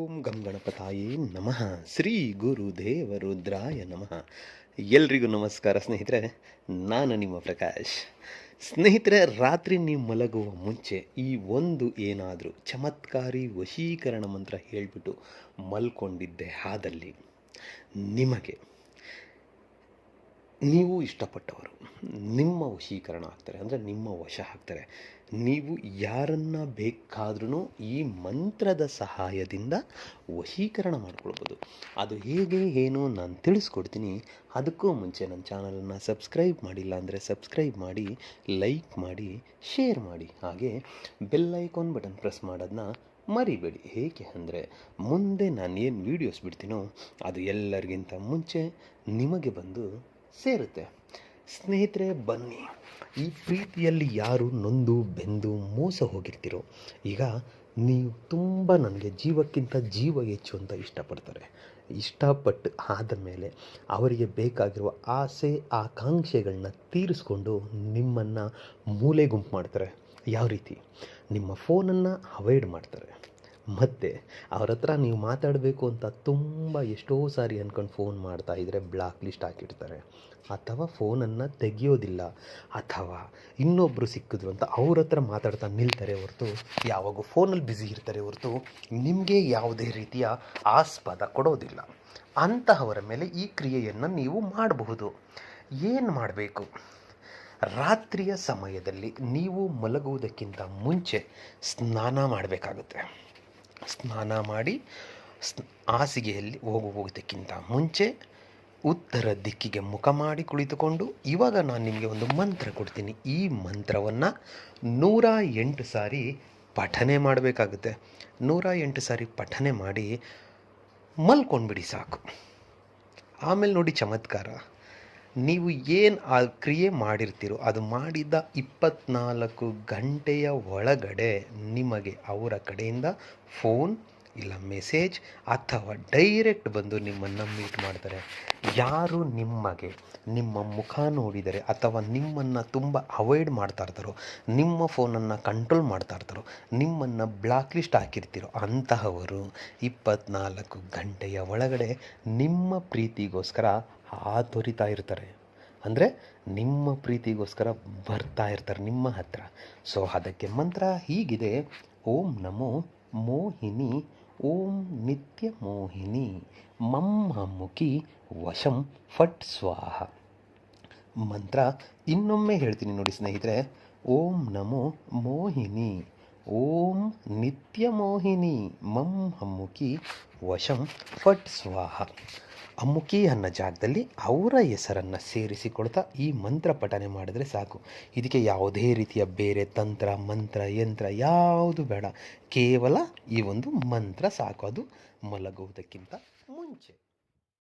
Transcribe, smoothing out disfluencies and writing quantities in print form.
ಓಂ ಗಂ ಗಣಪತಾಯೇ ನಮಃ. ಶ್ರೀ ಗುರುದೇವ ರುದ್ರಾಯ ನಮಃ. ಎಲ್ರಿಗೂ ನಮಸ್ಕಾರ ಸ್ನೇಹಿತರೆ, ನಾನು ನಿಮ್ಮ ಪ್ರಕಾಶ್. ಸ್ನೇಹಿತರೆ, ರಾತ್ರಿ ನೀವು ಮಲಗುವ ಮುಂಚೆ ಈ ಒಂದು ಏನಾದರೂ ಚಮತ್ಕಾರಿ ವಶೀಕರಣ ಮಂತ್ರ ಹೇಳಿಬಿಟ್ಟು ಮಲ್ಕೊಂಡಿದ್ದೆ ಆದಲ್ಲಿ ನಿಮಗೆ ನೀವು ಇಷ್ಟಪಟ್ಟವರು ನಿಮ್ಮ ವಶೀಕರಣ ಆಗ್ತಾರೆ, ಅಂದರೆ ನಿಮ್ಮ ವಶ ಆಗ್ತಾರೆ. ನೀವು ಯಾರನ್ನು ಬೇಕಾದ್ರೂ ಈ ಮಂತ್ರದ ಸಹಾಯದಿಂದ ವಶೀಕರಣ ಮಾಡ್ಕೊಳ್ಬೋದು. ಅದು ಹೇಗೆ ಏನು ನಾನು ತಿಳಿಸ್ಕೊಡ್ತೀನಿ. ಅದಕ್ಕೂ ಮುಂಚೆ ನನ್ನ ಚಾನಲನ್ನು ಸಬ್ಸ್ಕ್ರೈಬ್ ಮಾಡಿಲ್ಲ ಅಂದರೆ ಸಬ್ಸ್ಕ್ರೈಬ್ ಮಾಡಿ, ಲೈಕ್ ಮಾಡಿ, ಶೇರ್ ಮಾಡಿ, ಹಾಗೆ ಬೆಲ್ ಐಕಾನ್ ಬಟನ್ ಪ್ರೆಸ್ ಮಾಡೋದನ್ನ ಮರಿಬೇಡಿ. ಏಕೆ ಅಂದರೆ ಮುಂದೆ ನಾನು ಏನು ವೀಡಿಯೋಸ್ ಬಿಡ್ತೀನೋ ಅದು ಎಲ್ಲರಿಗಿಂತ ಮುಂಚೆ ನಿಮಗೆ ಬಂದು ಸೇರುತ್ತೆ. ಸ್ನೇಹಿತರೆ, ಬನ್ನಿ. ಈ ಪ್ರೀತಿಯಲ್ಲಿ ಯಾರು ನೊಂದು ಬೆಂದು ಮೋಸ ಹೋಗಿರ್ತೀರೋ, ಈಗ ನೀವು ತುಂಬ ನನಗೆ ಜೀವಕ್ಕಿಂತ ಜೀವ ಹೆಚ್ಚು ಅಂತ ಇಷ್ಟಪಟ್ಟು ಆದ ಮೇಲೆ ಅವರಿಗೆ ಬೇಕಾಗಿರುವ ಆಸೆ ಆಕಾಂಕ್ಷೆಗಳನ್ನ ತೀರಿಸ್ಕೊಂಡು ನಿಮ್ಮನ್ನು ಮೂಲೆ ಗುಂಪು ಮಾಡ್ತಾರೆ. ಯಾವ ರೀತಿ? ನಿಮ್ಮ ಫೋನನ್ನು ಅವಾಯ್ಡ್ ಮಾಡ್ತಾರೆ. ಮತ್ತು ಅವ್ರ ಹತ್ರ ನೀವು ಮಾತಾಡಬೇಕು ಅಂತ ತುಂಬ ಎಷ್ಟೋ ಸಾರಿ ಅಂದ್ಕೊಂಡು ಫೋನ್ ಮಾಡ್ತಾಯಿದ್ರೆ ಬ್ಲಾಕ್ ಲಿಸ್ಟ್ ಹಾಕಿರ್ತಾರೆ, ಅಥವಾ ಫೋನನ್ನು ತೆಗೆಯೋದಿಲ್ಲ, ಅಥವಾ ಇನ್ನೊಬ್ಬರು ಸಿಕ್ಕಿದ್ರು ಅಂತ ಅವ್ರ ಹತ್ರ ಮಾತಾಡ್ತಾ ನಿಲ್ತಾರೆ ಹೊರತು ಯಾವಾಗೂ ಫೋನಲ್ಲಿ ಬ್ಯುಸಿ ಇರ್ತಾರೆ ಹೊರತು ನಿಮಗೆ ಯಾವುದೇ ರೀತಿಯ ಆಸ್ಪದ ಕೊಡೋದಿಲ್ಲ. ಅಂತಹವರ ಮೇಲೆ ಈ ಕ್ರಿಯೆಯನ್ನು ನೀವು ಮಾಡಬಹುದು. ಏನು ಮಾಡಬೇಕು? ರಾತ್ರಿಯ ಸಮಯದಲ್ಲಿ ನೀವು ಮಲಗುವುದಕ್ಕಿಂತ ಮುಂಚೆ ಸ್ನಾನ ಮಾಡಬೇಕಾಗುತ್ತೆ. ಸ್ನಾನ ಮಾಡಿ ಹಾಸಿಗೆಯಲ್ಲಿ ಹೋಗುವುದಕ್ಕಿಂತ ಮುಂಚೆ ಉತ್ತರ ದಿಕ್ಕಿಗೆ ಮುಖ ಮಾಡಿ ಕುಳಿತುಕೊಂಡು, ಇವಾಗ ನಾನು ನಿಮಗೆ ಒಂದು ಮಂತ್ರ ಕೊಡ್ತೀನಿ. ಈ ಮಂತ್ರವನ್ನು 108 ಸಾರಿ ಪಠನೆ ಮಾಡಬೇಕಾಗುತ್ತೆ. 108 ಸಾರಿ ಪಠನೆ ಮಾಡಿ ಮಲ್ಕೊಂಡ್ಬಿಡಿ, ಸಾಕು. ಆಮೇಲೆ ನೋಡಿ ಚಮತ್ಕಾರ. ನೀವು ಏನು ಆ ಕ್ರಿಯೆ ಮಾಡಿರ್ತೀರೋ ಅದು ಮಾಡಿದ 24 ಗಂಟೆಯ ಒಳಗಡೆ ನಿಮಗೆ ಅವರ ಕಡೆಯಿಂದ ಫೋನ್ ಇಲ್ಲ ಮೆಸೇಜ್ ಅಥವಾ ಡೈರೆಕ್ಟ್ ಬಂದು ನಿಮ್ಮನ್ನು ಮೀಟ್ ಮಾಡ್ತಾರೆ. ಯಾರು ನಿಮಗೆ ನಿಮ್ಮ ಮುಖ ನೋಡಿದರೆ ಅಥವಾ ನಿಮ್ಮನ್ನು ತುಂಬ ಅವಾಯ್ಡ್ ಮಾಡ್ತಾ ಇರ್ತಾರೋ, ನಿಮ್ಮ ಫೋನನ್ನು ಕಂಟ್ರೋಲ್ ಮಾಡ್ತಾ ಇರ್ತಾರೋ, ನಿಮ್ಮನ್ನು ಬ್ಲಾಕ್ ಲಿಸ್ಟ್ ಹಾಕಿರ್ತೀರೋ ಅಂತಹವರು 24 ಗಂಟೆಯ ಒಳಗಡೆ ನಿಮ್ಮ ಪ್ರೀತಿಗೋಸ್ಕರ ಹಾತೊರಿತಾ ಇರ್ತಾರೆ. ಅಂದರೆ ನಿಮ್ಮ ಪ್ರೀತಿಗೋಸ್ಕರ ಬರ್ತಾ ಇರ್ತಾರೆ ನಿಮ್ಮ ಹತ್ರ. ಸೊ ಅದಕ್ಕೆ ಮಂತ್ರ ಹೀಗಿದೆ: ಓಂ ನಮೋ ಮೋಹಿನಿ, ಓಂ ನಿತ್ಯ ಮೋಹಿನಿ, ಮಮ್ಮುಖಿ ವಶಂ ಫಟ್ ಸ್ವಾಹ. ಮಂತ್ರ ಇನ್ನೊಮ್ಮೆ ಹೇಳ್ತೀನಿ ನೋಡಿ ಸ್ನೇಹಿತರೆ. ಓಂ ನಮೋ ಮೋಹಿನಿ, ಓಂ ನಿತ್ಯ ಮೋಹಿನಿ, ಮಮ್ಮುಖಿ ವಶಂ ಫಟ್ ಸ್ವಾಹ. ಅಮ್ಮುಖಿ ಅನ್ನೋ ಜಾಗದಲ್ಲಿ ಅವರ ಹೆಸರನ್ನು ಸೇರಿಸಿಕೊಳ್ತಾ ಈ ಮಂತ್ರ ಪಠನೆ ಮಾಡಿದ್ರೆ ಸಾಕು. ಇದಕ್ಕೆ ಯಾವುದೇ ರೀತಿಯ ಬೇರೆ ತಂತ್ರ ಮಂತ್ರ ಯಂತ್ರ ಯಾವುದು ಬೇಡ. ಕೇವಲ ಈ ಒಂದು ಮಂತ್ರ ಸಾಕು, ಅದು ಮಲಗುವುದಕ್ಕಿಂತ ಮುಂಚೆ.